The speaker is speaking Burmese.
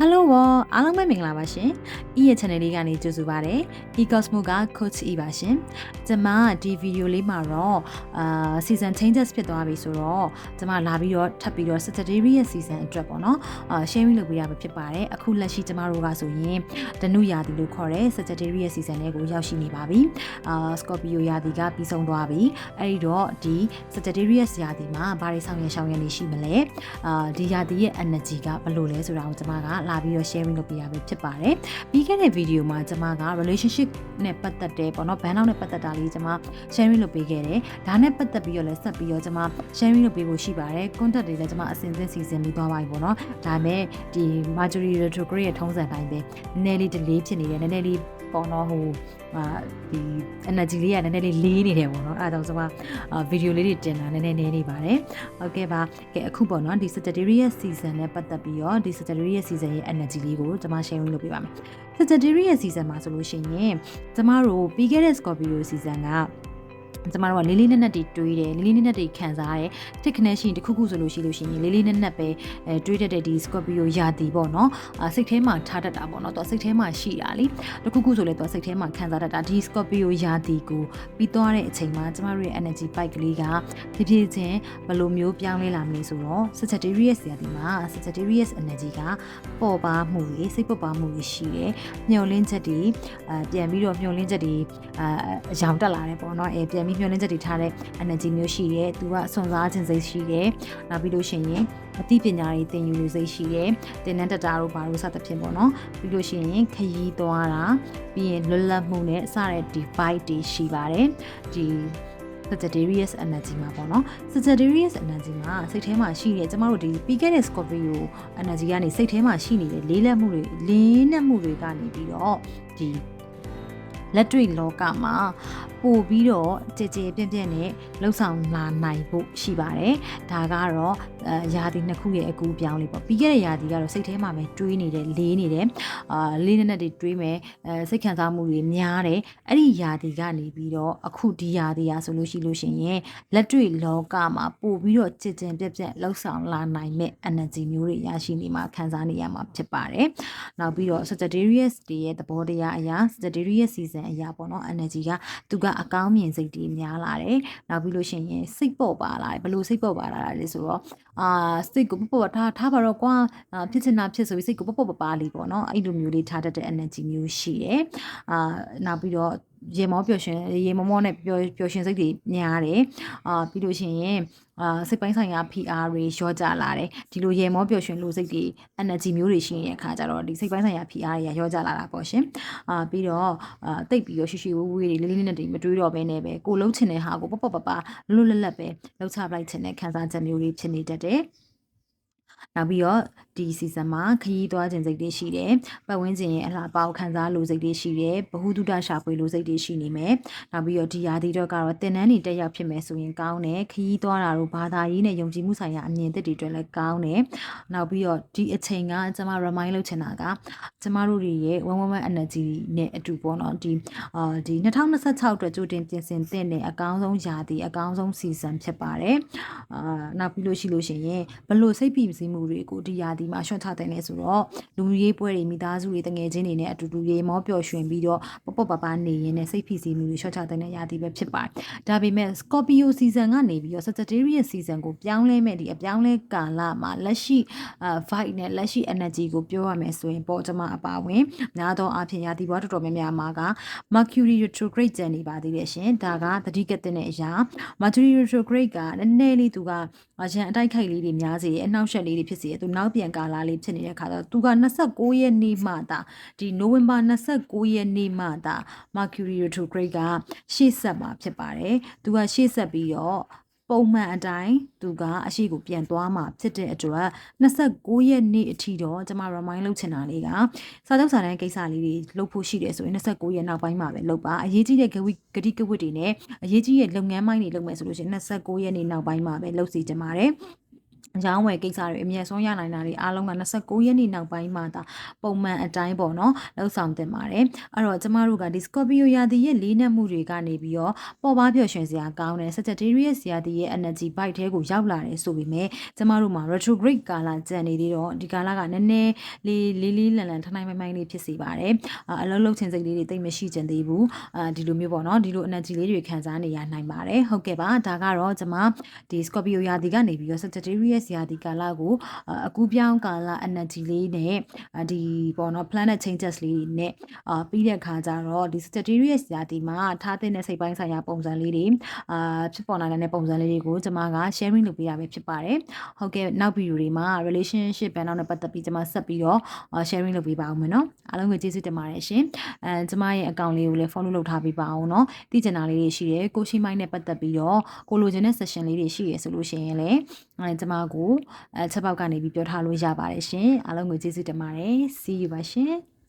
Hello အားလုံးပဲမင်္ဂလာပါရှင် E ရဲ့ channel လေးကနေကြိုဆိုပါရစေ E Cosmo က Coach E ပါရှင်ကျွန်မဒီဗီဒီယိုလေးမှာတော့season changes ဖြစ်သွားပြီဆိုတော့ကျွန်မလာပြီးတော့ထပ်ပြီးတော့ Sagittarius season အတွက်ပေါ့နော်sharing လုပ်ပေးရမှာဖြစ်ပါတယ်အခုလက်ရှိကျွန်မတို့ကဆိုရင်တနုရာသီလို့ခေါ်တဲ့ Sagittarius season လေးကိုရောက်ရှိနေပါပြီScorpio ရာသီကပြီးဆုံးသွားပြီအဲ့ဒီတော့ဒီ Sagittarius ရာသီမှာဘာတွေဆောင်ရွက်ရှောင်ရနေရှိမလဲဒီရာသီရဲ့ energy ကဘယ်လိုလဲဆိုတာကိုကျွန်မကလာပြီးတော့ sharing လုပ်ပေးရပဲဖြစ်ပါတယ်ပြီးခဲ့တဲ့ဗီဒီယိုမှာကျွန်မက relationship နဲ့ပတ်သက်တဲ့ပေါ့နော်ဘန်နောက်နဲ့ပတ်သက်တာလေးကျွန်မ sharing လုပ်ပေးခဲ့တယ်ဒါနဲ့ပတ်သက်ပြီးတော့လည်းဆက်ပြီးတော့ကျွန်မ sharing လုပ်ပေးဖို့ရှိပါတယ် contact တွေလည်းကျွန်မအစဉ်အသင့်စီစဉ်ပြီးသွားပါပြီပေါ့နော်ဒါပေမဲ့ဒီ Mercury retrograde ရဲ့ထုံးစံတိုင်းပဲနည်းနည်းလေး delay ဖြစ်နေတယ်နည်းနည်းလေးပေါ့နော်ဟိုဒီ energy လေးကနည်းနည်းလေးလေးနေတယ်ပေါ့နော်အဲဒါကြောင့်ကျွန်မဗီဒီယိုလေးတွေတင်တာနည်းနည်းနေပါတယ်ဟုတ်ကဲ့ပါကဲအခုပေါ့နော်ဒီ Sagittarius season နဲ့ပတ်သက်ပြီးတော့ဒီ Sagittarius season ရဲ့ energy လေးကိုကျွန်မ sharing လုပ်ပေးပါမယ် Sagittarius season မှာဆိုလို့ရှိရင်ကျွန်မတို့ပြီးခဲ့တဲ့ Scorpio season ကကျမတို့ကလေးလေးနက်နက်တွေတွေးတယ်လေးလေးနက်နက်တွေခံစားရတယ်တစ်ခနဲ့ရှိရင်တစ်ခုခုဆိုလို့ရှိရင်လေးလေးနက်နက်ပဲတွေးတတ်တဲ့ဒီ Scorpio ရာသီပေါ့နော်စိတ်ထဲမှာထားတတ်တာပေါ့နော်သူစိတ်ထဲမှာရှိတာလीတစ်ခုခုဆိုလဲသူစိတ်ထဲမှာခံစားတတ်တာဒီ Scorpio ရာသီကိုပြီးသွားတဲ့အချိန်မှာကျမတို့ရဲ့ energy spike ကလေးကဖြည်းဖြည်းချင်းဘယ်လိုမျိုးပြောင်းလဲလာမလဲဆိုတော့ Sagittarius ရာသီမှာ Sagittarius energy ကပေါ်ပါမှုတွေစိတ်ပေါ်ပါမှုတွေရှိတယ်မျောလင်းချက်တွေပြန်ပြီးတော့မျောလင်းချက်တွေအယောင်တက်လာတယ်ပေါ့နော်ပြန်မျှော်လင့်ချက်တွေထားတဲ့ energy မျိုးရှိတယ်သူကစွန့်စားခြင်းစိတ်ရှိတယ်နောက်ပြီးလို့ရှိရင်အသိပညာတွေသင်ယူလို့စိတ်ရှိတယ်သင်တန်းတက်တာတို့ဘာလို့စသဖြင့်ပေါ့နော်ပြီးလို့ရှိရင်ခရီးသွားတာပြီးရင်လွတ်လပ်မှုနဲ့စတဲ့ဒီ vibe တွေရှိပါတယ်ဒီ Sagittarius energy မှာပေါ့နော် Sagittarius energy မှာစိတ်ထဲမှာရှိနေကျမတို့ဒီပြီးခဲ့တဲ့ Scorpio energy ကနေစိတ်ထဲမှာရှိနေတဲ့လေးလက်မှုတွေလေးနက်မှုတွေကနေပြီးတော့ဒီလက်တွေ့လောကမှာပို့ပြီးတော့ကြည်ကြည်ပြန့်ပြန့်နဲ့လှုပ်ဆောင်လာနိုင်ဖို့ရှိပါတယ်ဒါကတော့ယာတီနှစ်ခုရဲ့အကူပြောင်းလေးပေါ့ပြီးခဲ့တဲ့ယာတီကတော့စိတ်ထဲမှာပဲတွေးနေတယ်လေးနေတယ်လေးနက်နက်တွေတွေးမယ်စိတ်ခံစားမှုတွေများတယ်အဲ့ဒီယာတီကနေပြီးတော့အခုဒီယာတီရာဆိုလို့ရှိရင်လက်တွေ့လောကမှာပို့ပြီးတော့ကြည်ကြည်ပြန့်ပြန့်လှုပ်ဆောင်လာနိုင်မဲ့ energy မျိုးတွေရရှိနေမှာခံစားနေရမှာဖြစ်ပါတယ်နောက်ပြီးတော့ Sagittarius တွေရဲ့သဘောတရားအရာ Sagittarius season အရာပေါ့နော် energy ကသူကအကောင်းမြင်စိတ်တွေများလာတယ်နောက်ပြီးလို့ရှိရင်စိတ်ပေါ်ပါလာတယ်ဘလို့စိတ်ပေါ်ပါလာတာလဲဆိုတော့စိတ်ကိုပေါ့ထားပါတော့ကွာဖြစ်ချင်တာဖြစ်ဆိုပြီးစိတ်ကိုပေါ့ပါလေးပေါ့နော်အဲ့လိုမျိုးလေးထားတတ်တဲ့ energy မျိုးရှိတယ်နောက်ပြီးတော့ရေမောပျော်ရွှင်ရေမောနဲ့ပျော်ရွှင်စိတ်တွေများတယ်ပြီးလို့ရှိရင်စိတ်ပိုင်းဆိုင်ရာ PR တွေရောကြလာတယ်ဒီလိုရေမောပျော်ရွှင်လို့စိတ်တွေ energy မျိုးတွေရှိနေတဲ့အခါကျတော့ဒီစိတ်ပိုင်းဆိုင်ရာ PR တွေကရောကြလာတာပေါ့ရှင်ပြီးတော့တိတ်ပြီးတော့ရှိဝေးတွေလေးလေးနက်တွေမတွေးတော့ဘဲနဲ့ပဲကိုလှုပ်ချင်တဲ့ဟာကိုပေါ့ပါလွတ်လပ်ပဲလှုပ်ချပလိုက်ချင်တဲ့ခံစားချက်မျိုးတွေဖြစ်နေတတ်တယ်နောက်ပြီးတော့ဒီ season မှာခရီးသွားခြင်းစိတ်တွေရှိတယ်ပတ်ဝန်းကျင်ရဲ့အလှပေါခံစားလို့စိတ်တွေရှိတယ်ဘ ഹു တုဒရှာဖွေလို့စိတ်တွေရှိနေမယ်နောက်ပြီးတော့ဒီရာသီတော့ကတော့တင်နန်းနေတက်ရောက်ဖြစ်မယ်ဆိုရင်ကောင်းတယ်ခရီးသွားတာတို့ဘာသာရေးနဲ့ယုံကြည်မှုဆိုင်ရာအမြင်သစ်တွေအတွက်လည်းကောင်းတယ်နောက်ပြီးတော့ဒီအချိန်ကကျွန်မ remind လုပ်ချင်တာကကျွန်မတို့တွေရဲ့111 energy နဲ့အတူပေါ့နော်ဒီ2026အတွက်ကြိုတင်ပြင်ဆင်တဲ့အကောင်းဆုံးရာသီအကောင်းဆုံး season ဖြစ်ပါတယ်နောက်ပြီးလို့ရှိရင်ဘလို့စိတ်ဖိစီးမှုတွေကိုဒီရာသီမှာရှော့ချတဲ့နေဆိုတော့လူရေးပွဲတွေမိသားစုတွေတငယ်ချင်းတွေနဲ့အတူတူရေမောပျော်ရွှင်ပြီးတော့ပေါ့ပါနေရင်းနဲ့စိတ်ဖိစီးမှုတွေရှော့ချတဲ့ရာသီပဲဖြစ်ပါတယ်ဒါပေမဲ့ Scorpio season ကနေပြီးတော့ Sagittarius season ကိုပြောင်းလဲမဲ့ဒီအပြောင်းလဲကာလမှာလက်ရှိvibe နဲ့လက်ရှိ energy ကိုပြောရမယ်ဆိုရင်ပေါ့ကျွန်မအပါဝင်များသောအားဖြင့်ရာသီဘဝတော်တော်များများမှာက Mercury retrograde ကျန်နေပါသေးတယ်ရှင်ဒါကသတိကတဲ့တဲ့အရာ Mercury retrograde ကနည်းနည်းလေးသူကရန်အတိုက်ခိုက်လေးတွေများစေအနှောက်အယှက်လေးတွေဖြစ်စေသူနောက်ပြန်ကာလာလေးဖြစ်နေတဲ့ခါတော့သူက29ရက်နေ့မှသာဒီ November 29ရက်နေ့မှသာ Mercury retrograde ကရှေ့ဆက်မှာဖြစ်ပါတယ်သူကရှေ့ဆက်ပြီးတော့ပုံမှန်အတိုင်းသူကအရှိကိုပြန်သွားမှာဖြစ်တဲ့အတွက်29ရက်နေ့အထိတော့ကျွန်မ remind လုပ်ချင်တာလေးကစာချုပ်စာတမ်းကိစ္စလေးတွေလုပ်ဖို့ရှိတယ်ဆိုရင်29ရက်နောက်ပိုင်းမှာပဲလုပ်ပါအရေးကြီးတဲ့ဂတိကဝတ်တွေနဲ့အရေးကြီးတဲ့လုပ်ငန်းပိုင်းတွေလုပ်မယ်ဆိုလို့ရှိရင်29ရက်နေ့နောက်ပိုင်းမှာပဲလုပ်စီကြပါတယ် ရောင်းဝယ်ကိစ္စတွေအမြဲဆုံးရနိုင်တာတွေအားလုံးက29ရက်နေ့နောက်ပိုင်းမှာဒါပုံမှန်အတိုင်းပေါ့နော်လှုပ်ဆောင်တင်ပါတယ်အဲ့တော့ကျမတို့ကဒီ Scorpio ရာသီရဲ့လေးနက်မှုတွေကနေပြီးတော့ပေါ်ပါပျော်ရွှင်စရာကောင်းတယ် Sagittarius ရာသီရဲ့ energy bite ထဲကိုရောက်လာတယ်ဆိုပေမဲ့ကျမတို့မှာ retrograde ကာလကျန်နေသေးတော့ဒီကာလကနည်းနည်းလေးလန်လန်ထိုင်ထိုင်မိုင်းလေးဖြစ်စေပါတယ်အလုံးလုံးချင်းစိတ်လေးတွေတိတ်မရှိကျင်သေးဘူးဒီလိုမျိုးပေါ့နော်ဒီလို energy လေးတွေခံစားနေရနိုင်ပါတယ်ဟုတ်ကဲ့ပါဒါကတော့ကျမဒီ Scorpio ရာသီကနေပြီးတော့ Sagittarius ရာသီကာလကိုအကူပြောင်းကာလ energy လေးနဲ့ဒီပေါ့နော် planet changes လေးတွေနဲ့ပြီးတဲ့အခါကျတော့ဒီ Sagittarius ရာသီမှာထားတဲ့စိတ်ပိုင်းဆိုင်ရာပုံစံလေးတွေဖြစ်ပေါ်လာတဲ့ပုံစံလေးတွေကိုကျွန်မက sharing လုပ်ပေးရပဲဖြစ်ပါတယ်ဟုတ်ကဲ့နောက်ဗီဒီယိုတွေမှာ relationship ဘယ်နောက်နဲ့ပတ်သက်ပြီးကျွန်မဆက်ပြီးတော့ sharing လုပ်ပေးပါအောင်မယ်နော်အားလုံးကိုကျေးဇူးတင်ပါတယ်ရှင်ကျွန်မရဲ့ account လေးကိုလည်း follow လုပ်ထားပေးပါအောင်နော်သိချင်တာလေးတွေရှိတယ်ကိုရှိမိုင်းနဲ့ပတ်သက်ပြီးတော့ကိုလိုချင်တဲ့ session လေးတွေရှိရဆိုလို့ရှိရင်လည်းကျွန်မကိုချက်ပေါက်ကနေပြီးပြောထားလို့ရပါတယ်ရှင်အားလုံးကိုကျေးဇူးတင်ပါတယ် see you ပါရှင်